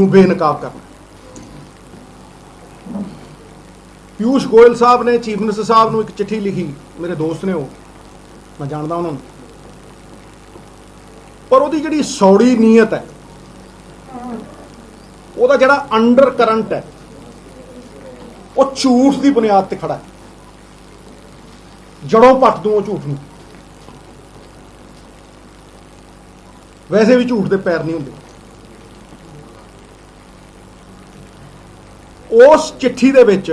ਨੂੰ ਬੇਨਕਾਬ ਕਰਨਾ। ਪੀयूष गोयल साहब ने चीफ मिनिस्टर साहब ਨੂੰ ਇੱਕ चिट्ठी लिखी, मेरे दोस्त ने, वो मैं जानता उन्होंने, पर ਉਹਦੀ ਜਿਹੜੀ ਸੌੜੀ ਨੀਅਤ ਹੈ, ਉਹਦਾ ਜਿਹੜਾ ਅੰਡਰ ਕਰੰਟ ਹੈ, ਉਹ ਝੂਠ ਦੀ ਬੁਨਿਆਦ ਤੇ ਖੜਾ ਹੈ। ਜੜੋਂ ਪੱਟ ਦੂੰ ਉਹ ਝੂਠ ਨੂੰ। ਵੈਸੇ ਵੀ ਝੂਠ ਦੇ ਪੈਰ ਨਹੀਂ ਹੁੰਦੇ। ਉਸ ਚਿੱਠੀ ਦੇ ਵਿੱਚ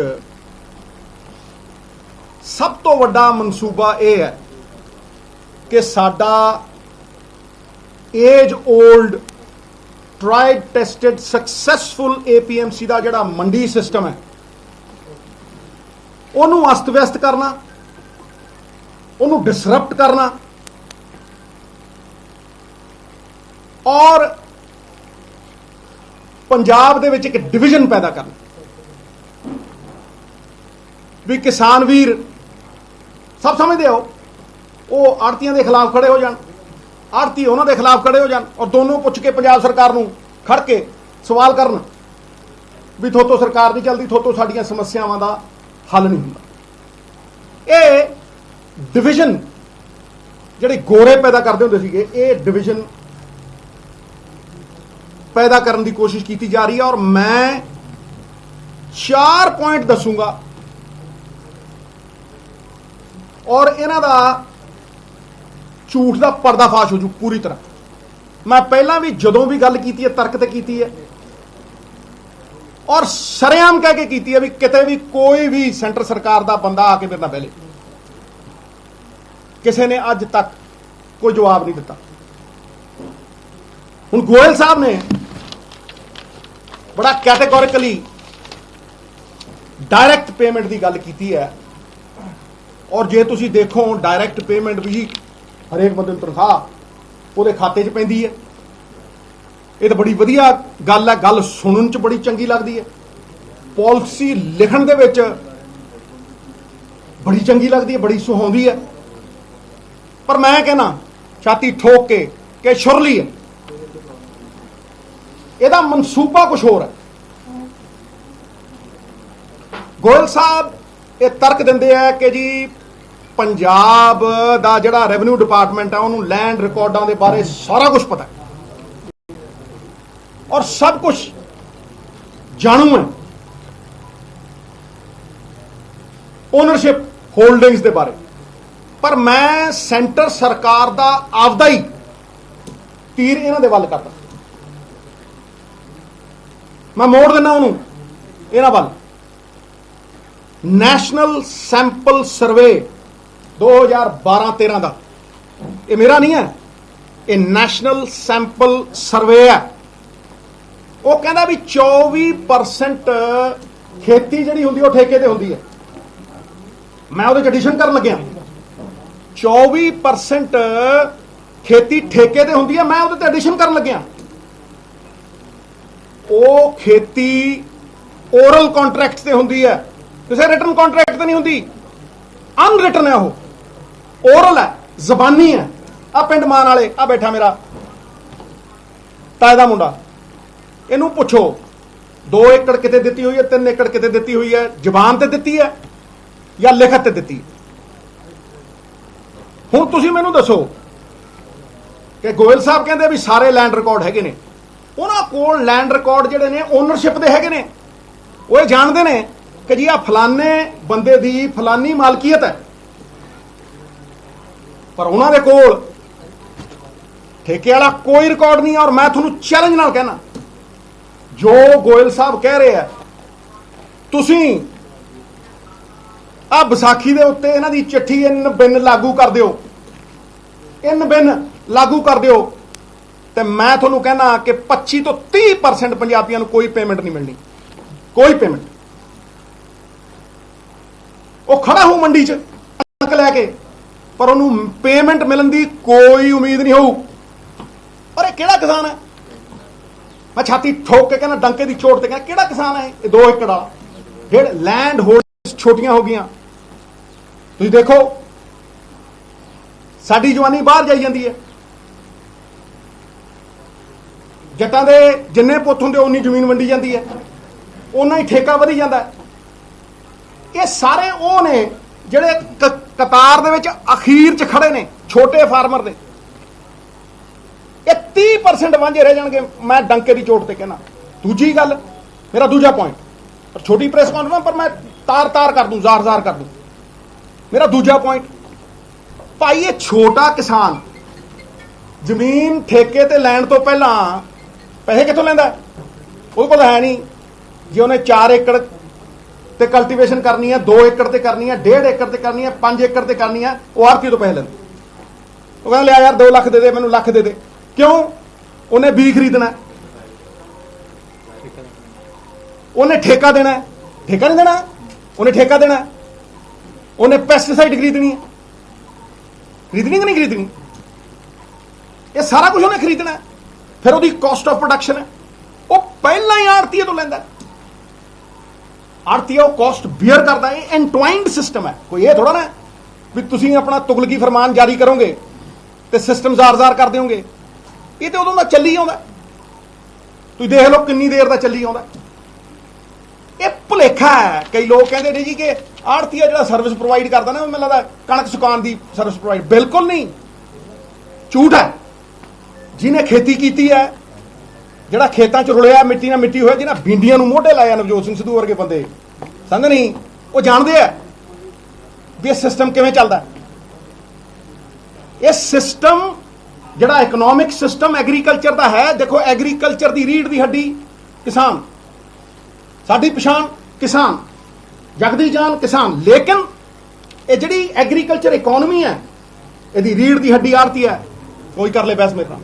ਸਭ ਤੋਂ ਵੱਡਾ ਮਨਸੂਬਾ ਇਹ ਹੈ ਕਿ ਸਾਡਾ age old tried tested successful APMC ਦਾ ਜਿਹੜਾ ਮੰਡੀ ਸਿਸਟਮ ਹੈ, ਉਹਨੂੰ ਅਸਤ ਵਿਅਸਤ ਕਰਨਾ, ਉਹਨੂੰ ਡਿਸਰਪਟ ਕਰਨਾ ਔਰ ਪੰਜਾਬ ਦੇ ਵਿੱਚ ਇੱਕ ਡਿਵੀਜ਼ਨ ਪੈਦਾ ਕਰਨਾ। ਵੀ ਕਿਸਾਨ ਵੀਰ ਸਭ ਸਮਝਦੇ ਹੋ, ਉਹ ਆੜਤੀਆਂ ਦੇ ਖਿਲਾਫ ਖੜੇ ਹੋ ਜਾਣ, ਆੜਤੀ ਉਹਨਾਂ ਦੇ ਖਿਲਾਫ ਖੜੇ ਹੋ ਜਾਣ, ਔਰ ਦੋਨੋਂ ਪੁੱਛ ਕੇ ਪੰਜਾਬ ਸਰਕਾਰ ਨੂੰ ਖੜ ਕੇ ਸਵਾਲ ਕਰਨ ਵੀ ਥੋਤੋਂ ਸਰਕਾਰ ਨਹੀਂ ਚੱਲਦੀ, ਥੋਤੋਂ ਸਾਡੀਆਂ ਸਮੱਸਿਆਵਾਂ ਦਾ ਹੱਲ ਨਹੀਂ ਹੁੰਦਾ। ਇਹ ਡਿਵੀਜ਼ਨ ਜਿਹੜੇ ਗੋਰੇ ਪੈਦਾ ਕਰਦੇ ਹੁੰਦੇ ਸੀਗੇ, ਇਹ ਡਿਵੀਜ਼ਨ पैदा करने की कोशिश की जा रही है। और मैं 4 पॉइंट दसूंगा और इन्हां दा झूठ का पर्दाफाश हो जू पूरी तरह। मैं पहला भी जदों भी गल की है तर्क ते की है और सरेआम कह के की है भी किते भी कोई भी सेंटर सरकार का बंदा आके मेरे नाल पहले किसी ने अज तक कोई जवाब नहीं दिता। हुण गोयल साहब ने बड़ा कैटेगोरिकली डायरैक्ट पेमेंट की गल की है और जे तुसी देखो डायरैक्ट पेमेंट भी हरेक बंदे तनख्वाह वो खाते च पैंदी है। ये तो बड़ी वधिया गल है, गल सुनन च बड़ी चंगी लगती है, पॉलिसी लिखण दे विच बड़ी चंगी लगती है, बड़ी सुहांदी है। पर मैं कहना छाती ठोक के शुरली है, ਇਹਦਾ ਮਨਸੂਬਾ ਕੁਝ ਹੋਰ ਹੈ। ਗੋਇਲ ਸਾਹਿਬ ਇਹ ਤਰਕ ਦਿੰਦੇ ਆ ਕਿ ਜੀ ਪੰਜਾਬ ਦਾ ਜਿਹੜਾ ਰੈਵਨਿਊ ਡਿਪਾਰਟਮੈਂਟ ਹੈ ਉਹਨੂੰ ਲੈਂਡ ਰਿਕਾਰਡਾਂ ਦੇ ਬਾਰੇ ਸਾਰਾ ਕੁਝ ਪਤਾ ਹੈ ਔਰ ਸਭ ਕੁਝ ਜਾਣੂ ਹੈ, ਓਨਰਸ਼ਿਪ ਹੋਲਡਿੰਗਸ ਦੇ ਬਾਰੇ। ਪਰ ਮੈਂ ਸੈਂਟਰ ਸਰਕਾਰ ਦਾ ਆਪਦਾ ਹੀ ਤੀਰ ਇਹਨਾਂ ਦੇ ਵੱਲ ਕਰਦਾ, मैं मोड़ देना उन्होंने इन्हां वल। नैशनल सैंपल सर्वे 2012-13 का, ये मेरा नहीं है, ये नैशनल सैंपल सर्वे है। वो कहता भी 24% खेती जिहड़ी हुंदी वो ठेके ते हुंदी है। मैं उहदे च एडिशन करन लग्या, 24% खेती ठेके ते हुंदी है, मैं उहदे ते एडिशन करन लग्या। ਉਹ खेती ओरल कॉन्ट्रैक्ट से होंदी है, किसी रिटन कॉन्ट्रैक्ट से नहीं होंदी, अनरिटन है, वो ओरल है, जबानी है। आ पिंड मान वाले आ बैठा मेरा ताए दा मुंडा, इनू पुछो 2 एकड़ किते दिती हुई है, 3 एकड़ किते दिती हुई है, जबान ते दिती है या लिखत ते दिती है। हुण तुसीं मैनूं दसो कि गोयल साहब कहंदे भी सारे लैंड रिकॉर्ड हैगे ने, उन्हां कोल लैंड रिकॉर्ड जिहड़े ने ओनरशिप दे हैगे ने, वो ये जानते ने कि जी आ फलाने बंदे दी फलानी मालकीयत है। पर उन्हां दे कोल ठेके वाला कोई रिकॉर्ड नहीं है। और मैं तुहानूं चैलेंज नाल कहना, जो गोयल साहब कह रहे हैं, तुसीं आ विसाखी दे उत्ते इन्हां दी चिट्ठी इन बिन लागू कर दिओ, इन बिन लागू कर दिओ, तो मैं थोनू कहना कि 25 तो 30% पंजाबियों को कोई पेमेंट नहीं मिलनी, कोई पेमेंट। वो खड़ा हो मंडी च कणक लैके, पर उन्होंने पेमेंट मिलने की कोई उम्मीद नहीं हो। और ये किहड़ा किसान है? मैं छाती ठोक के कहना, डंके की चोट से कहना, किहड़ा किसान है? ये 2 एकड़ वाला जेड़ लैंड होल्डिंग्स छोटियां हो गई। तुसीं देखो साडी जवानी बाहर जाई जाती है। ਜੱਟਾਂ ਦੇ ਜਿੰਨੇ ਪੁੱਤ ਹੁੰਦੇ ਉਨੀ ਜ਼ਮੀਨ ਵੰਡੀ ਜਾਂਦੀ ਹੈ, ਉਨਾ ਹੀ ਠੇਕਾ ਵਧੀ ਜਾਂਦਾ ਹੈ। ਇਹ ਸਾਰੇ ਉਹ ਨੇ ਜਿਹੜੇ ਕਤਾਰ ਦੇ ਵਿੱਚ ਅਖੀਰ 'ਚ ਖੜੇ ਨੇ, ਛੋਟੇ ਫਾਰਮਰ ਦੇ। ਇਹ 30% ਵਾਂਝੇ ਰਹਿ ਜਾਣਗੇ, ਮੈਂ ਡੰਕੇ ਦੀ ਚੋਟ ਤੇ ਕਹਿਣਾ। ਦੂਜੀ ਗੱਲ, ਮੇਰਾ ਦੂਜਾ ਪੁਆਇੰਟ, ਪਰ ਛੋਟੀ ਪ੍ਰੈਸ ਕਾਨਫਰੰਸ ਪਰ ਮੈਂ ਤਾਰ ਕਰ ਦੂੰ, ਜ਼ਾਰ ਕਰ ਦੂੰ। ਮੇਰਾ ਦੂਜਾ ਪੁਆਇੰਟ, ਭਾਈ ਇਹ ਛੋਟਾ ਕਿਸਾਨ ਜ਼ਮੀਨ ਠੇਕੇ ਤੇ ਲੈਣ ਤੋਂ ਪਹਿਲਾਂ ਪੈਸੇ ਕਿੱਥੋਂ ਲੈਂਦਾ? ਉਹਦੇ ਕੋਲ ਹੈ ਨਹੀਂ। ਜੇ ਉਹਨੇ 4 ਏਕੜ ਤੇ ਕਲਟੀਵੇਸ਼ਨ ਕਰਨੀ ਹੈ, 2 ਏਕੜ ਤੇ ਕਰਨੀ ਹੈ, 1.5 ਏਕੜ ਤੇ ਕਰਨੀ ਹੈ, 5 ਏਕੜ ਤੇ ਕਰਨੀ ਹੈ, ਉਹ ਆੜ੍ਹਤੀ ਤੋਂ ਪੈਸੇ ਲੈਂਦਾ। ਉਹ ਕਹਿੰਦਾ ਲਿਆ ਯਾਰ 2 ਲੱਖ ਦੇ ਦੇ, ਮੈਨੂੰ ਲੱਖ ਦੇ ਦੇ। ਕਿਉਂ? ਉਹਨੇ ਬੀਜ ਖਰੀਦਣਾ, ਉਹਨੇ ਠੇਕਾ ਦੇਣਾ। ਠੇਕਾ ਨਹੀਂ ਦੇਣਾ, ਉਹਨੇ ਠੇਕਾ ਦੇਣਾ। ਉਹਨੇ ਪੈਸਟੀਸਾਈਡ ਖਰੀਦਣੀ ਹੈ, ਖਰੀਦਣੀ ਕਿ ਨਹੀਂ ਖਰੀਦਣੀ? ਇਹ ਸਾਰਾ ਕੁਝ ਉਹਨੇ ਖਰੀਦਣਾ। ਫਿਰ ਉਹਦੀ ਕਾਸਟ ਆਫ ਪ੍ਰੋਡਕਸ਼ਨ ਹੈ, ਉਹ ਪਹਿਲਾਂ ਹੀ ਆੜ੍ਹਤੀਏ ਤੋਂ ਲੈਂਦਾ। ਆੜ੍ਹਤੀਆ ਉਹ ਕਾਸਟ ਬੀਅਰ ਕਰਦਾ। ਇਹ ਐਨਟਵਾਈਨਡ ਸਿਸਟਮ ਹੈ। ਕੋਈ ਇਹ ਥੋੜਾ ਨਾ ਵੀ ਤੁਸੀਂ ਆਪਣਾ ਤੁਗਲਕੀ ਫਰਮਾਨ ਜਾਰੀ ਕਰੋਗੇ ਤੇ ਸਿਸਟਮ ਜ਼ਾਰ ਕਰ ਦਿਓਗੇ। ਇਹ ਤੇ ਉਦੋਂ ਦਾ ਚੱਲੀ ਆਉਂਦਾ। ਤੁਸੀਂ ਦੇਖ ਲਓ ਕਿੰਨੀ ਦੇਰ ਦਾ ਚੱਲੀ ਆਉਂਦਾ। ਇਹ ਭੁਲੇਖਾ ਹੈ। ਕਈ ਲੋਕ ਕਹਿੰਦੇ ਨੇ ਜੀ ਕਿ ਆੜ੍ਹਤੀਆ ਜਿਹੜਾ ਸਰਵਿਸ ਪ੍ਰੋਵਾਈਡ ਕਰਦਾ ਨਾ, ਮੈਨੂੰ ਲੱਗਦਾ ਕਣਕ ਸੁਕਾਉਣ ਦੀ ਸਰਵਿਸ ਪ੍ਰੋਵਾਈਡ। ਬਿਲਕੁਲ ਨਹੀਂ, ਝੂਠ ਹੈ। ਜਿਹਨੇ ਖੇਤੀ ਕੀਤੀ ਹੈ, ਜਿਹੜਾ ਖੇਤਾਂ 'ਚ ਰੁਲਿਆ, ਮਿੱਟੀ ਨਾਲ ਮਿੱਟੀ ਹੋਇਆ, ਜਿਹਨਾਂ ਬੀਂਡੀਆਂ ਨੂੰ ਮੋਢੇ ਲਾਇਆ, ਨਵਜੋਤ ਸਿੰਘ ਸਿੱਧੂ ਵਰਗੇ ਬੰਦੇ, ਸਮਝ ਨਹੀਂ, ਉਹ ਜਾਣਦੇ ਆ ਵੀ ਇਹ ਸਿਸਟਮ ਕਿਵੇਂ ਚੱਲਦਾ। ਇਹ ਸਿਸਟਮ ਜਿਹੜਾ ਇਕਨੋਮਿਕ ਸਿਸਟਮ ਐਗਰੀਕਲਚਰ ਦਾ ਹੈ, ਦੇਖੋ ਐਗਰੀਕਲਚਰ ਦੀ ਰੀੜ੍ਹ ਦੀ ਹੱਡੀ ਕਿਸਾਨ, ਸਾਡੀ ਪਛਾਣ ਕਿਸਾਨ, ਜਗਦੀ ਜਾਨ ਕਿਸਾਨ। ਲੇਕਿਨ ਇਹ ਜਿਹੜੀ ਐਗਰੀਕਲਚਰ ਇਕਨੋਮੀ ਹੈ, ਇਹਦੀ ਰੀੜ੍ਹ ਦੀ ਹੱਡੀ ਆੜ੍ਹਤੀ ਹੈ। ਕੋਈ ਕਰ ਲੈ ਬਹਿਸ ਮੇਰੇ ਨਾਲ,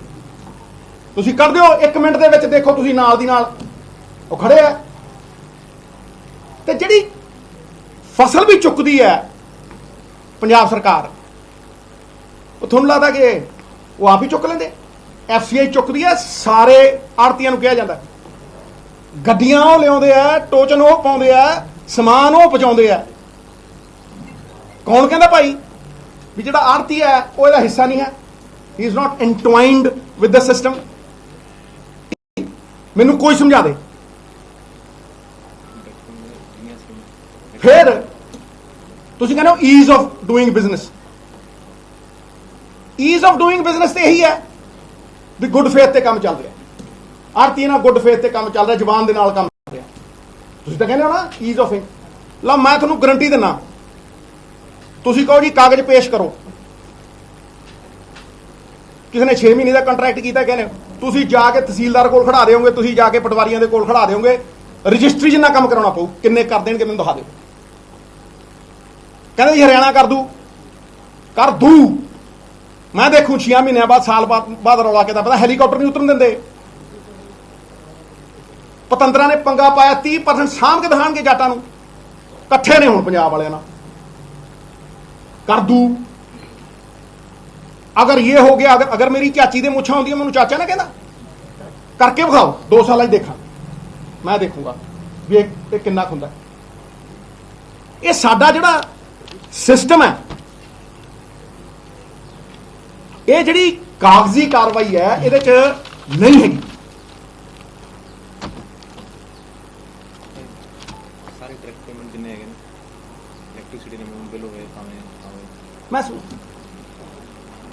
ਤੁਸੀਂ ਕਰ ਦਿਓ 1 ਮਿੰਟ ਦੇ ਵਿੱਚ। ਦੇਖੋ ਤੁਸੀਂ ਨਾਲ ਦੀ ਨਾਲ ਉਹ ਖੜੇ ਆ। ਤੇ ਜਿਹੜੀ ਫਸਲ ਵੀ ਚੁੱਕਦੀ ਹੈ ਪੰਜਾਬ ਸਰਕਾਰ, ਉਹ ਤੁਹਾਨੂੰ ਲੱਗਦਾ ਕਿ ਉਹ ਆਪ ਹੀ ਚੁੱਕ ਲੈਂਦੇ? FCI ਚੁੱਕਦੀ ਹੈ, ਸਾਰੇ ਆੜ੍ਹਤੀਆਂ ਨੂੰ ਕਿਹਾ ਜਾਂਦਾ। ਗੱਡੀਆਂ ਉਹ ਲਿਆਉਂਦੇ ਆ, ਟੋਚਨ ਉਹ ਪਾਉਂਦੇ ਆ, ਸਮਾਨ ਉਹ ਪਹੁੰਚਾਉਂਦੇ ਆ। ਕੌਣ ਕਹਿੰਦਾ ਭਾਈ ਵੀ ਜਿਹੜਾ ਆੜ੍ਹਤੀ ਹੈ ਉਹ ਇਹਦਾ ਹਿੱਸਾ ਨਹੀਂ ਹੈ? He is not entwined with the system. ਮੈਨੂੰ ਕੋਈ ਸਮਝਾ ਦੇ। ਫਿਰ ਤੁਸੀਂ ਕਹਿੰਦੇ ਹੋ ease of doing business. Ease of doing business ਤੇ ਇਹੀ ਹੈ ਵੀ ਗੁੱਡ ਫੇਥ ਤੇ ਕੰਮ ਚੱਲ ਰਿਹਾ। ਆੜ੍ਹਤੀ ਨਾਲ ਗੁੱਡ ਫੇਥ ਤੇ ਕੰਮ ਚੱਲ ਰਿਹਾ, ਜ਼ਬਾਨ ਦੇ ਨਾਲ ਕੰਮ ਚੱਲ ਰਿਹਾ। ਤੁਸੀਂ ਤਾਂ ਕਹਿੰਦੇ ਹੋ ਨਾ ਈਜ਼ ਆਫ। ਲਾ ਮੈਂ ਤੁਹਾਨੂੰ ਗਰੰਟੀ ਦਿੰਦਾ, ਤੁਸੀਂ ਕਹੋ ਜੀ ਕਾਗਜ਼ ਪੇਸ਼ ਕਰੋ, ਕਿਸੇ ਨੇ 6 ਮਹੀਨੇ ਦਾ ਕੰਟਰੈਕਟ ਕੀਤਾ, ਕਹਿੰਦੇ ਤੁਸੀਂ ਜਾ ਕੇ ਤਹਿਸੀਲਦਾਰ ਕੋਲ ਖੜਾ ਦਿਓਗੇ, ਤੁਸੀਂ ਜਾ ਕੇ ਪਟਵਾਰੀਆਂ ਦੇ ਕੋਲ ਖੜਾ ਦਿਓਗੇ, ਰਜਿਸਟਰੀ ਜਿੰਨਾ ਕੰਮ ਕਰਾਉਣਾ ਪਊ। ਕਿੰਨੇ ਕਰ ਦੇਣਗੇ ਮੈਨੂੰ ਦਿਖਾ ਦਿਓ। ਕਹਿੰਦੇ ਜੀ ਹਰਿਆਣਾ ਕਰ ਦੂ। ਮੈਂ ਦੇਖੂ 6 ਮਹੀਨਿਆਂ ਬਾਅਦ, ਸਾਲ ਬਾਅਦ ਰੌਲਾ ਕਿਦਾ ਪਤਾ, ਹੈਲੀਕਾਪਟਰ ਨਹੀਂ ਉਤਰਨ ਦਿੰਦੇ। ਪਤੰਦਰਾਂ ਨੇ ਪੰਗਾ ਪਾਇਆ, 30% ਸਾਂਭ ਕੇ ਦਿਖਾਣਗੇ ਜੱਟਾਂ ਨੂੰ। ਇਕੱਠੇ ਨੇ ਹੁਣ ਪੰਜਾਬ ਵਾਲਿਆਂ ਨਾਲ, ਕਰ ਦੂ। ਅਗਰ ਇਹ ਹੋ ਗਿਆ, ਅਗਰ ਮੇਰੀ ਚਾਚੀ ਦੇ ਮੁੱਛਾਂ ਹੁੰਦੀਆਂ, ਮੈਨੂੰ ਚਾਚਾ ਨਾ ਕਹਿੰਦਾ ਕਰਕੇ ਵਿਖਾਓ, 2 ਸਾਲਾਂ 'ਚ ਦੇਖਾਂ, ਮੈਂ ਦੇਖੂੰਗਾ ਵੀ ਇਹ ਕਿੰਨਾ ਕੁ ਹੁੰਦਾ। ਇਹ ਸਾਡਾ ਜਿਹੜਾ ਸਿਸਟਮ ਹੈ, ਇਹ ਜਿਹੜੀ ਕਾਗਜ਼ੀ ਕਾਰਵਾਈ ਹੈ, ਇਹਦੇ 'ਚ ਨਹੀਂ ਹੈਗੀ। ਸਾਰੇ ਡਾਇਰੈਕਟ ਪੇਮੈਂਟ ਜਿੰਨੇ ਹੈਗੇ ਨੇ, ਇਲੈਕਟ੍ਰਿਸਿਟੀ ਦੇ ਬਿੱਲ ਹੋਏ, ਮੈਂ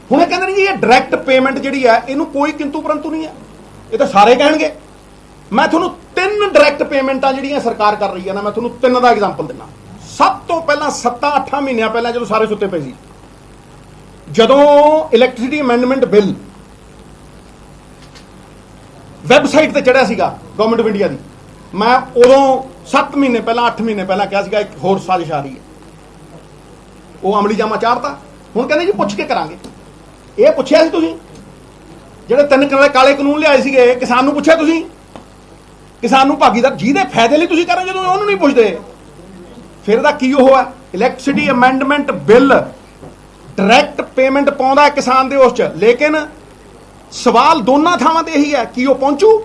ਹੁਣ ਇਹ ਕਹਿੰਦੇ ਨੇ ਜੀ ਇਹ ਡਾਇਰੈਕਟ ਪੇਮੈਂਟ ਜਿਹੜੀ ਹੈ, ਇਹਨੂੰ ਕੋਈ ਕਿੰਤੂ ਪਰੰਤੂ ਨਹੀਂ ਹੈ। ਇਹ ਤਾਂ ਸਾਰੇ ਕਹਿਣਗੇ। ਮੈਂ ਤੁਹਾਨੂੰ 3 ਡਾਇਰੈਕਟ ਪੇਮੈਂਟਾਂ ਜਿਹੜੀਆਂ ਸਰਕਾਰ ਕਰ ਰਹੀ ਹੈ ਨਾ, ਮੈਂ ਤੁਹਾਨੂੰ 3 ਦਾ ਐਗਜ਼ਾਮਪਲ ਦਿੰਦਾ। ਸਭ ਤੋਂ ਪਹਿਲਾਂ 7-8 ਮਹੀਨਿਆਂ ਪਹਿਲਾਂ, ਜਦੋਂ ਸਾਰੇ ਸੁੱਤੇ ਪਏ ਸੀ, ਜਦੋਂ ਇਲੈਕਟ੍ਰਿਸਿਟੀ ਅਮੈਂਡਮੈਂਟ ਬਿੱਲ ਵੈਬਸਾਈਟ ਤੇ ਚੜਿਆ ਸੀਗਾ ਗਵਰਨਮੈਂਟ ਆਫ ਇੰਡੀਆ ਦੀ, ਮੈਂ ਉਦੋਂ 7 ਮਹੀਨੇ ਪਹਿਲਾਂ, 8 ਮਹੀਨੇ ਪਹਿਲਾਂ ਕਿਹਾ ਸੀਗਾ ਇੱਕ ਹੋਰ ਸਾਜ਼ਿਸ਼ ਆ ਰਹੀ ਹੈ। ਉਹ ਅਮਲੀ ਜਾਮਾ ਚਾੜਤਾ। ਹੁਣ ਕਹਿੰਦੇ ਜੀ ਪੁੱਛ ਕੇ ਕਰਾਂਗੇ। ਇਹ ਪੁੱਛਿਆ ਸੀ ਤੁਸੀਂ? ਜਿਹੜੇ 3 ਕਾਲੇ ਕਾਨੂੰਨ ਲਿਆਏ ਸੀਗੇ, ਕਿਸਾਨ ਨੂੰ ਪੁੱਛਿਆ ਤੁਸੀਂ? ਕਿਸਾਨ ਨੂੰ ਭਾਗੀਦਾਰ ਜਿਹਦੇ ਫਾਇਦੇ ਲਈ ਤੁਸੀਂ ਕਰ ਰਹੇ, ਜਦੋਂ ਉਹਨੂੰ ਨਹੀਂ ਪੁੱਛਦੇ, ਫਿਰ ਇਹਦਾ ਕੀ ਉਹ ਹੈ? Electricity amendment bill direct payment ਪਾਉਂਦਾ ਕਿਸਾਨ ਦੇ ਉਸ 'ਚ, ਲੇਕਿਨ ਸਵਾਲ ਦੋਨਾਂ ਥਾਵਾਂ ਤੇ ਇਹੀ ਹੈ ਕਿ ਉਹ ਪਹੁੰਚੂ।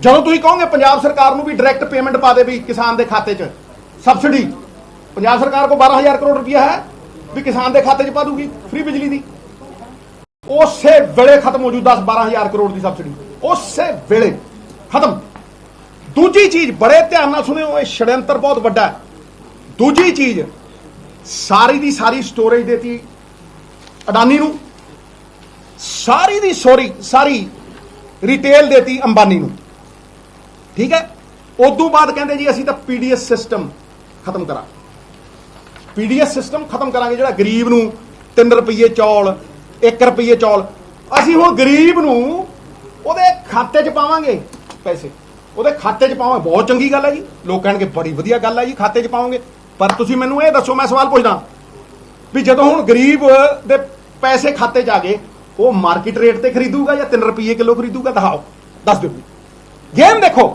ਜਦੋਂ ਤੁਸੀਂ ਕਹੋਗੇ ਪੰਜਾਬ ਸਰਕਾਰ ਨੂੰ ਵੀ ਡਾਇਰੈਕਟ ਪੇਮੈਂਟ ਪਾ ਦੇ ਵੀ ਕਿਸਾਨ ਦੇ ਖਾਤੇ 'ਚ ਸਬਸਿਡੀ, ਪੰਜਾਬ ਸਰਕਾਰ ਕੋਲ 12,000 ਕਰੋੜ ਰੁਪਇਆ ਹੈ ਵੀ ਕਿਸਾਨ ਦੇ ਖਾਤੇ 'ਚ ਪਾ ਦੂਗੀ ਫ੍ਰੀ ਬਿਜਲੀ ਦੀ, ਉਸੇ ਵੇਲੇ ਖਤਮ ਹੋ ਜੂ 10-12,000 ਕਰੋੜ ਦੀ ਸਬਸਿਡੀ। ਉਸੇ ਵੇਲੇ ਖਤਮ। ਦੂਜੀ ਚੀਜ਼, ਬੜੇ ਧਿਆਨ ਨਾਲ ਸੁਣਿਓ, ਇਹ ਛੜਯੰਤਰ ਬਹੁਤ ਵੱਡਾ ਹੈ। ਦੂਜੀ ਚੀਜ਼, ਸਾਰੀ ਦੀ ਸਾਰੀ ਸਟੋਰੇਜ ਦੇਤੀ ਅਡਾਨੀ ਨੂੰ, ਸਾਰੀ ਦੀ ਸਾਰੀ ਰਿਟੇਲ ਦੇਤੀ ਅੰਬਾਨੀ ਨੂੰ, ਠੀਕ ਹੈ। ਉਦੋਂ ਬਾਅਦ ਕਹਿੰਦੇ ਜੀ ਅਸੀਂ ਤਾਂ ਪੀਡੀਐਸ ਸਿਸਟਮ ਖਤਮ ਕਰਾਂਗੇ, ਪੀਡੀਐਸ ਸਿਸਟਮ ਖਤਮ ਕਰਾਂਗੇ, ਜਿਹੜਾ ਗਰੀਬ ਨੂੰ 3 ਰੁਪਏ ਚੌਲ, 1 ਰੁਪਏ ਚੌਲ, ਅਸੀਂ ਹੁਣ ਗਰੀਬ ਨੂੰ ਉਹਦੇ ਖਾਤੇ 'ਚ ਪਾਵਾਂਗੇ ਪੈਸੇ, ਉਹਦੇ ਖਾਤੇ 'ਚ ਪਾਵਾਂਗੇ। ਬਹੁਤ ਚੰਗੀ ਗੱਲ ਹੈ ਜੀ, ਲੋਕ ਕਹਿਣਗੇ ਬੜੀ ਵਧੀਆ ਗੱਲ ਹੈ ਜੀ, ਖਾਤੇ 'ਚ ਪਾਵਾਂਗੇ। ਪਰ ਤੁਸੀਂ ਮੈਨੂੰ ਇਹ ਦੱਸੋ, ਮੈਂ ਸਵਾਲ ਪੁੱਛਦਾ ਵੀ ਜਦੋਂ ਹੁਣ ਗਰੀਬ ਦੇ ਪੈਸੇ ਖਾਤੇ 'ਚ ਆ ਗਏ, ਉਹ ਮਾਰਕੀਟ ਰੇਟ ਤੇ ਖਰੀਦੂਗਾ ਜਾਂ 3 ਰੁਪਏ ਕਿਲੋ ਖਰੀਦੂਗਾ? ਦਿਖਾਓ, ਦੱਸ ਦਿਓ। ਗੇਮ ਦੇਖੋ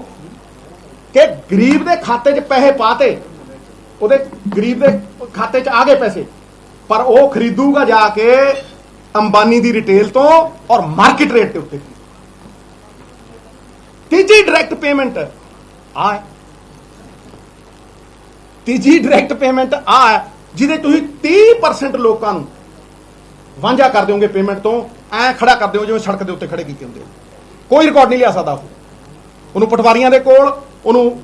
ਕਿ ਗਰੀਬ ਦੇ ਖਾਤੇ 'ਚ ਪੈਸੇ ਪਾਤੇ, ਉਹਦੇ ਗਰੀਬ ਦੇ ਖਾਤੇ 'ਚ ਆ ਗਏ ਪੈਸੇ, ਪਰ ਉਹ ਖਰੀਦੂਗਾ ਜਾ ਕੇ ਅੰਬਾਨੀ ਦੀ ਰਿਟੇਲ ਤੋਂ ਔਰ ਮਾਰਕੀਟ ਰੇਟ ਦੇ ਉੱਤੇ। ਤੀਜੀ ਡਾਇਰੈਕਟ ਪੇਮੈਂਟ ਆ, ਤੀਜੀ ਡਾਇਰੈਕਟ ਪੇਮੈਂਟ ਆ ਜਿਹਦੇ ਤੁਸੀਂ 30% ਲੋਕਾਂ ਨੂੰ ਵਾਂਝਾ ਕਰ ਦਿਓਗੇ ਪੇਮੈਂਟ ਤੋਂ, ਐ ਖੜਾ ਕਰ ਦਿਓ ਜਿਵੇਂ ਸੜਕ ਦੇ ਉੱਤੇ ਖੜੇ ਕੀਤੇ ਹੁੰਦੇ ਹੋ। ਕੋਈ ਰਿਕਾਰਡ ਨਹੀਂ ਲਿਆ ਸਕਦਾ ਉਹਨੂੰ ਪਟਵਾਰੀਆਂ ਦੇ ਕੋਲ, ਉਹਨੂੰ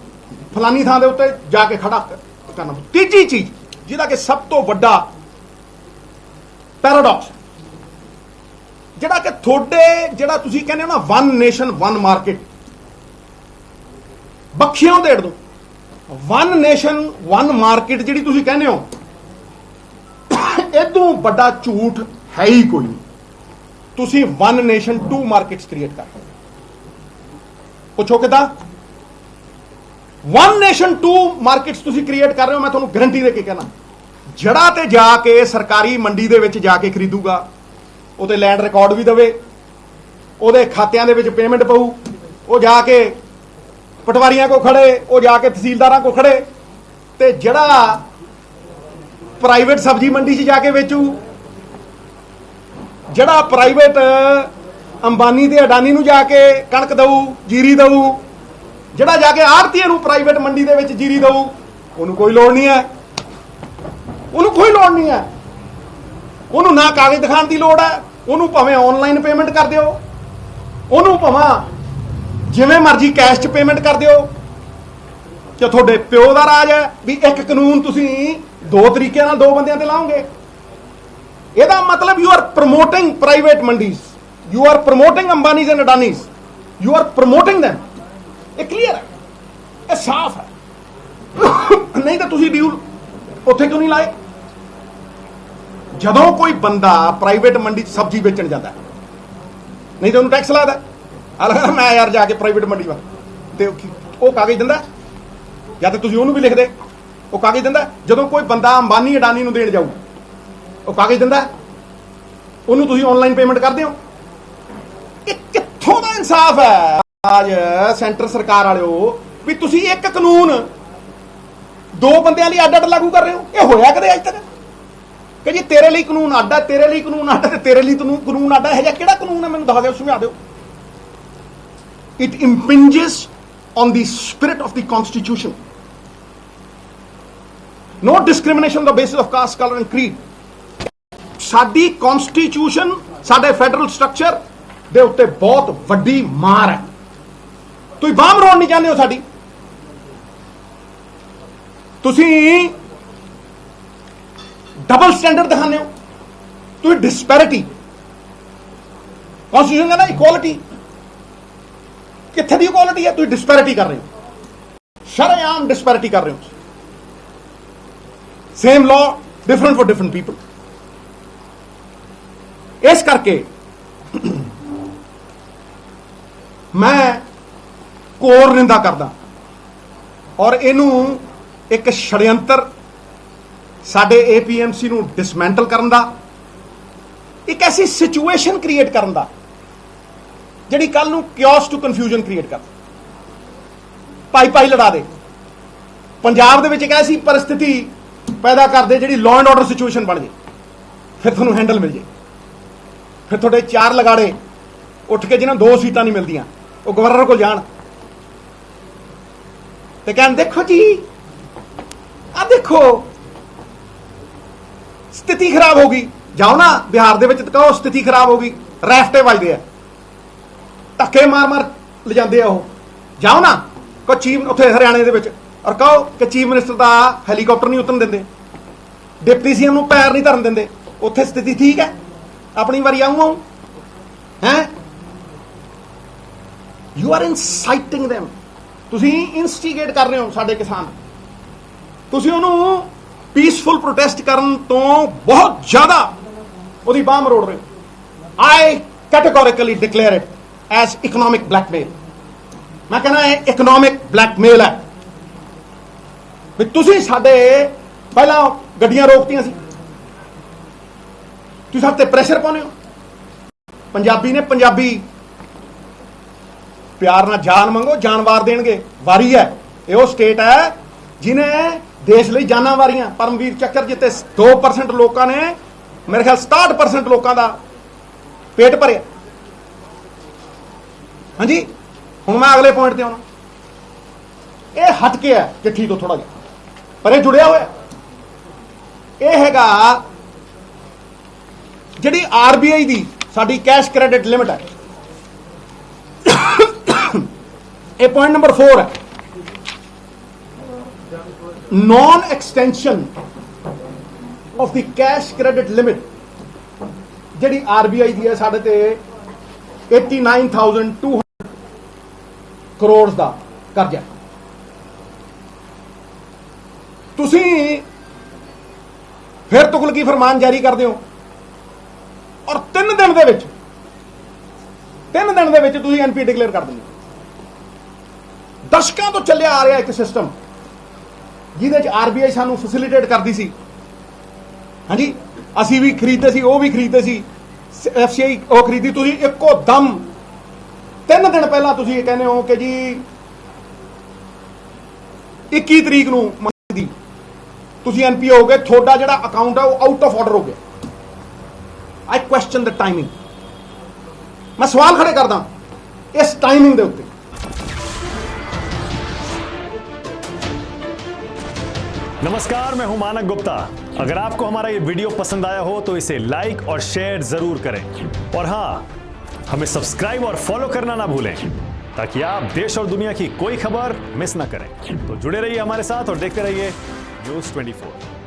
ਫਲਾਨੀ ਥਾਂ ਦੇ ਉੱਤੇ ਜਾ ਕੇ ਖੜਾ ਕਰਨਾ। ਤੀਜੀ ਚੀਜ਼ ਜਿਹਦਾ ਕਿ ਸਭ ਤੋਂ ਵੱਡਾ ਪੈਰਾਡੌਕਸ, ਜਿਹੜਾ ਕਿ ਤੁਹਾਡੇ ਜਿਹੜਾ ਤੁਸੀਂ ਕਹਿੰਦੇ ਹੋ ਨਾ ਵਨ ਨੇਸ਼ਨ ਵਨ ਮਾਰਕੀਟ, ਬੱਖੀਆਂ ਦੇੜ ਦੋ। ਵਨ ਨੇਸ਼ਨ ਵਨ ਮਾਰਕੀਟ ਜਿਹੜੀ ਤੁਸੀਂ ਕਹਿੰਦੇ ਹੋ, ਇਦੋਂ ਵੱਡਾ ਝੂਠ ਹੈ ਹੀ ਕੋਈ ਨਹੀਂ। ਤੁਸੀਂ ਵਨ ਨੇਸ਼ਨ 2 ਮਾਰਕੀਟਸ ਕ੍ਰੀਏਟ ਕਰ ਰਹੇ ਹੋ। ਪੁੱਛੋ ਕਿੱਦਾਂ? ਵਨ ਨੇਸ਼ਨ 2 ਮਾਰਕੀਟਸ ਤੁਸੀਂ ਕ੍ਰੀਏਟ ਕਰ ਰਹੇ ਹੋ। ਮੈਂ ਤੁਹਾਨੂੰ ਗਾਰੰਟੀ ਦੇ ਕੇ ਕਹਿਣਾ, ਜੜਾ ਤੇ ਜਾ ਕੇ ਸਰਕਾਰੀ ਮੰਡੀ ਦੇ ਵਿੱਚ ਜਾ ਕੇ ਖਰੀਦੂਗਾ, ਉਹਦੇ ਲੈਂਡ ਰਿਕਾਰਡ ਵੀ ਦੇਵੇ, ਉਹਦੇ ਖਾਤਿਆਂ ਦੇ ਵਿੱਚ ਪੇਮੈਂਟ ਪਊ, ਉਹ ਜਾ ਕੇ ਪਟਵਾਰੀਆਂ ਕੋ ਖੜੇ, ਉਹ ਜਾ ਕੇ ਤਹਿਸੀਲਦਾਰਾਂ ਕੋ ਖੜੇ, ਤੇ ਜਿਹੜਾ ਪ੍ਰਾਈਵੇਟ ਸਬਜ਼ੀ ਮੰਡੀ 'ਚ ਜਾ ਕੇ ਵੇਚੂ, ਜਿਹੜਾ ਪ੍ਰਾਈਵੇਟ ਅੰਬਾਨੀ ਤੇ ਅਡਾਨੀ ਨੂੰ ਜਾ ਕੇ ਕਣਕ ਦਊ, ਜੀਰੀ ਦਊ, ਜਿਹੜਾ ਜਾ ਕੇ ਆੜ੍ਹਤੀਏ ਨੂੰ ਪ੍ਰਾਈਵੇਟ ਮੰਡੀ ਦੇ ਵਿੱਚ ਜੀਰੀ ਦਊ, ਉਹਨੂੰ ਕੋਈ ਲੋੜ ਨਹੀਂ ਹੈ, ਉਹਨੂੰ ਕੋਈ ਲੋੜ ਨਹੀਂ ਹੈ, ਉਹਨੂੰ ਨਾ ਕਾਗਜ਼ ਦਿਖਾਉਣ ਦੀ ਲੋੜ ਹੈ, ਉਹਨੂੰ ਭਾਵੇਂ ਆਨਲਾਈਨ ਪੇਮੈਂਟ ਕਰ ਦਿਓ, ਉਹਨੂੰ ਭਾਵੇਂ ਜਿਵੇਂ ਮਰਜ਼ੀ ਕੈਸ਼ 'ਚ ਪੇਮੈਂਟ ਕਰ ਦਿਓ। ਕਿ ਤੁਹਾਡੇ ਪਿਓ ਦਾ ਰਾਜ ਹੈ ਵੀ ਇੱਕ ਕਾਨੂੰਨ ਤੁਸੀਂ 2 ਤਰੀਕਿਆਂ ਨਾਲ 2 ਬੰਦਿਆਂ ਤੇ ਲਾਓਗੇ। ਇਹਦਾ ਮਤਲਬ you are promoting private mandis, you are promoting Ambanis and Adanis, you are promoting them। ਇਹ ਕਲੀਅਰ ਹੈ, ਇਹ ਸਾਫ਼ ਹੈ। ਨਹੀਂ ਤਾਂ ਤੁਸੀਂ ਡਿਊਲ ਉੱਥੇ ਕਿਉਂ ਨਹੀਂ ਲਾਏ? ਜਦੋਂ ਕੋਈ ਬੰਦਾ ਪ੍ਰਾਈਵੇਟ ਮੰਡੀ 'ਚ ਸਬਜ਼ੀ ਵੇਚਣ ਜਾਂਦਾ, ਨਹੀਂ ਤਾਂ ਉਹਨੂੰ ਟੈਕਸ ਲਾਦਾ। ਆ ਮੈਂ ਯਾਰ ਜਾ ਕੇ ਪ੍ਰਾਈਵੇਟ ਮੰਡੀ ਵਾ, ਤੇ ਉਹ ਕਾਗਜ਼ ਦਿੰਦਾ, ਜਾਂ ਤਾਂ ਤੁਸੀਂ ਉਹਨੂੰ ਵੀ ਲਿਖਦੇ, ਉਹ ਕਾਗਜ਼ ਦਿੰਦਾ। ਜਦੋਂ ਕੋਈ ਬੰਦਾ ਅੰਬਾਨੀ ਅਡਾਨੀ ਨੂੰ ਦੇਣ ਜਾਊ, ਉਹ ਕਾਗਜ਼ ਦਿੰਦਾ, ਉਹਨੂੰ ਤੁਸੀਂ ਆਨਲਾਈਨ ਪੇਮੈਂਟ ਕਰਦੇ ਹੋ। ਇਹ ਕਿੱਥੋਂ ਦਾ ਇਨਸਾਫ ਹੈ ਅੱਜ ਸੈਂਟਰ ਸਰਕਾਰ ਵਾਲਿਓ ਵੀ ਤੁਸੀਂ ਇੱਕ ਕਾਨੂੰਨ 2 ਬੰਦਿਆਂ ਲਈ ਅੱਡ-ਅੱਡ ਲਾਗੂ ਕਰ ਰਹੇ ਹੋ? ਇਹ ਹੋਇਆ ਕਦੇ ਅੱਜ ਤੱਕ? ਕਿ ਜੀ ਤੇਰੇ ਲਈ ਕਾਨੂੰਨ ਅੱਡ ਹੈ, ਤੇਰੇ ਲਈ ਕਾਨੂੰਨ ਅੱਡ, ਤੇ ਤੇਰੇ ਲਈ ਕਾਨੂੰਨ ਅੱਡ ਹੈ। ਇਹ ਜਿਹਾ ਕਿਹੜਾ ਕਾਨੂੰਨ ਹੈ? ਮੈਨੂੰ ਦੱਸ ਦਿਓ, ਸਮਝਾ ਦਿਓ। It impinges on the spirit of the Constitution. No discrimination on the basis of caste, color and creed. ਸਾਡੀ ਕਨਸਟੀਟਿਊਸ਼ਨ, ਸਾਡੇ ਫੈਡਰਲ ਸਟਰਕਚਰ ਦੇ ਉੱਤੇ ਬਹੁਤ ਵੱਡੀ ਮਾਰ ਹੈ। ਤੁਸੀਂ ਬਾਂਹ ਮਰੋੜ ਨਹੀਂ ਚਾਹੁੰਦੇ ਹੋ ਸਾਡੀ। ਤੁਸੀਂ ਡਬਲ ਸਟੈਂਡਰਡ ਦਿਖਾਉਂਦੇ ਹੋ, ਤੁਸੀਂ ਡਿਸਪੈਰਿਟੀ। ਕਨਸਟੀਟਿਊਸ਼ਨ ਕਹਿੰਦਾ ਇਕੁਆਲਿਟੀ, ਕਿੱਥੇ ਦੀ ਇਕੁਆਲਿਟੀ ਹੈ? ਤੁਸੀਂ ਡਿਸਪੈਰਿਟੀ ਕਰ ਰਹੇ ਹੋ, ਸ਼ਰੇਆਮ ਡਿਸਪੈਰਿਟੀ ਕਰ ਰਹੇ ਹੋ। Same law, different for different people. ਇਸ ਕਰਕੇ ਮੈਂ ਕੋਰ ਨਿੰਦਾ ਕਰਦਾ, ਔਰ ਇਹਨੂੰ ਇੱਕ ਛੜਯੰਤਰ ਸਾਡੇ APMC ਨੂੰ ਡਿਸਮੈਂਟਲ ਕਰਨ ਦਾ, ਇੱਕ ਐਸੀ ਸਿਚੁਏਸ਼ਨ ਕ੍ਰੀਏਟ ਕਰਨ ਦਾ ਜਿਹੜੀ ਕੱਲ ਨੂੰ ਕਿਓਸ ਟੂ ਕਨਫਿਊਜ਼ਨ ਕ੍ਰੀਏਟ ਕਰ, ਭਾਈ ਲੜਾ ਦੇ। ਪੰਜਾਬ ਦੇ ਵਿੱਚ ਇੱਕ ਐਸੀ ਪਰਿਸਥਿਤੀ ਪੈਦਾ ਕਰਦੇ ਜਿਹੜੀ ਲਾਅ ਐਂਡ ਆਰਡਰ ਸਿਚੁਏਸ਼ਨ ਬਣ ਜੇ, ਫਿਰ ਤੁਹਾਨੂੰ ਹੈਂਡਲ ਮਿਲ ਜੇ। ਫਿਰ ਤੁਹਾਡੇ 4 ਲਗਾੜੇ ਉੱਠ ਕੇ ਜਿਹਨਾਂ 2 ਸੀਟਾਂ ਨਹੀਂ ਮਿਲਦੀਆਂ, ਉਹ ਗਵਰਨਰ ਕੋਲ ਜਾਣ ਤੇ ਕਹਿਣ, ਦੇਖੋ ਜੀ ਆ ਦੇਖੋ ਸਥਿਤੀ ਖਰਾਬ ਹੋ ਗਈ। ਜਾਓ ਨਾ ਬਿਹਾਰ ਦੇ ਵਿੱਚ, ਕਹੋ ਸਥਿਤੀ ਖਰਾਬ ਹੋ ਗਈ, ਰੈਫਟੇ ਵੱਜਦੇ ਆ, ਤਾਂ ਧੱਕੇ ਮਾਰ ਲੈ ਜਾਂਦੇ ਆ ਉਹ। ਜਾਓ ਨਾ ਕੋ ਚੀਫ ਉੱਥੇ ਹਰਿਆਣੇ ਦੇ ਵਿੱਚ ਔਰ ਕਹੋ ਕਿ ਚੀਫ ਮਿਨਿਸਟਰ ਦਾ ਹੈਲੀਕਾਪਟਰ ਨਹੀਂ ਉਤਰਨ ਦਿੰਦੇ, ਡਿਪਟੀ ਸੀਐਮ ਨੂੰ ਪੈਰ ਨਹੀਂ ਧਰਨ ਦਿੰਦੇ। ਉੱਥੇ ਸਥਿਤੀ ਠੀਕ ਹੈ, ਆਪਣੀ ਵਾਰੀ ਆਊਂ ਹੈ। ਯੂ ਆਰ ਇਨਸਾਈਟਿੰਗ them, ਤੁਸੀਂ ਇਨਸਟੀਗੇਟ ਕਰ ਰਹੇ ਹੋ ਸਾਡੇ ਕਿਸਾਨ। ਤੁਸੀਂ ਉਹਨੂੰ ਪੀਸਫੁਲ ਪ੍ਰੋਟੈਸਟ ਕਰਨ ਤੋਂ ਬਹੁਤ ਜ਼ਿਆਦਾ ਉਹਦੀ ਬਾਂਹ ਮਰੋੜ ਰਹੇ ਹੋ। I categorically declare it as economic blackmail. ਮੈਂ ਕਹਿੰਦਾ ਇਹ ਇਕਨੋਮਿਕ ਬਲੈਕਮੇਲ ਹੈ ਵੀ ਤੁਸੀਂ ਸਾਡੇ ਪਹਿਲਾਂ ਗੱਡੀਆਂ ਰੋਕਤੀਆਂ ਸੀ, ਤੁਸੀਂ ਸਾਡੇ ਤੇ ਪ੍ਰੈਸ਼ਰ ਪਾਉਂਦੇ ਹੋ। ਪੰਜਾਬੀ ਨੇ ਪੰਜਾਬੀ ਪਿਆਰ ਨਾਲ ਜਾਨ ਮੰਗੋ, ਜਾਨ ਵਾਰ ਦੇਣਗੇ। ਵਾਰੀ ਹੈ, ਇਹ ਉਹ ਸਟੇਟ ਹੈ ਜਿਹਨੇ ਦੇਸ਼ ਲਈ ਜਾਨਾਂ ਵਾਰੀਆਂ। ਪਰਮਵੀਰ ਚੱਕਰ ਜਿੱਤੇ 2% ਲੋਕਾਂ ਨੇ ਮੇਰੇ ਖਿਆਲ 67% ਲੋਕਾਂ ਦਾ ਪੇਟ ਭਰਿਆ। ਹਾਂਜੀ, ਹੁਣ ਮੈਂ ਅਗਲੇ ਪੁਆਇੰਟ ਤੇ ਆਉਣਾ। ਇਹ ਹਟ ਕੇ ਹੈ ਚਿੱਠੀ ਤੋਂ ਥੋੜਾ ਜਿਹਾ, ਪਰ ਇਹ ਜੁੜਿਆ ਹੋਇਆ। ਇਹ ਹੈਗਾ ਜਿਹੜੀ ਆਰਬੀਆਈ ਦੀ ਸਾਡੀ ਕੈਸ਼ ਕ੍ਰੈਡਿਟ ਲਿਮਿਟ ਹੈ। ਇਹ ਪੁਆਇੰਟ ਨੰਬਰ 4 ਹੈ, non extension of the cash credit limit. ਜਿਹੜੀ ਆਰਬੀਆਈ ਦੀ ਹੈ ਸਾਡੇ ਤੇ 89,200 ਕਰੋੜ ਦਾ ਕਰਜ਼ਾ। ਤੁਸੀਂ ਫਿਰ ਤੁਗਲਕੀ ਫਰਮਾਨ ਜਾਰੀ ਕਰਦੇ ਹੋ ਔਰ 3 ਦਿਨ ਦੇ ਵਿੱਚ ਤੁਸੀਂ ਐਨਪੀ ਡਿਕਲੇਅਰ ਕਰ ਦਿੰਦੇ ਹੋ। ਦਸ਼ਕਾਂ ਤੋਂ ਚੱਲਿਆ ਆ ਰਿਹਾ ਇੱਕ ਸਿਸਟਮ ਜਿਹਦੇ ਚ ਆਰਬੀਆਈ ਸਾਨੂੰ ਫੈਸਿਲਿਟੇਟ ਕਰਦੀ ਸੀ। ਹਾਂਜੀ, ਅਸੀਂ ਵੀ ਖਰੀਦਦੇ ਸੀ, ਉਹ ਵੀ ਖਰੀਦਦੇ ਸੀ, ਐਫਸੀਆਈ ਉਹ ਖਰੀਦੀ। ਤੁਸੀਂ ਇੱਕੋ ਦਮ 3 ਦਿਨ ਪਹਿਲਾਂ ਤੁਸੀਂ ਇਹ ਕਹਿੰਦੇ ਹੋ ਕਿ ਜੀ 21 ਤਰੀਕ ਨੂੰ ਦੀ ਤੁਸੀਂ ਐਨਪੀਓ ਹੋ ਗਏ, ਤੁਹਾਡਾ ਜਿਹੜਾ ਅਕਾਊਂਟ ਹੈ ਉਹ ਆਊਟ ਆਫ ਆਰਡਰ ਹੋ ਗਿਆ। ਆਈ ਕੁਐਸਚਨ ਦ ਟਾਈਮਿੰਗ। ਮੈਂ ਸਵਾਲ ਖੜੇ ਕਰਦਾ ਇਸ ਟਾਈਮਿੰਗ ਦੇ ਉੱਤੇ। नमस्कार, मैं हूं मानक गुप्ता। अगर आपको हमारा ये वीडियो पसंद आया हो तो इसे लाइक और शेयर जरूर करें, और हाँ, हमें सब्सक्राइब और फॉलो करना ना भूलें ताकि आप देश और दुनिया की कोई खबर मिस ना करें। तो जुड़े रहिए हमारे साथ और देखते रहिए News 24।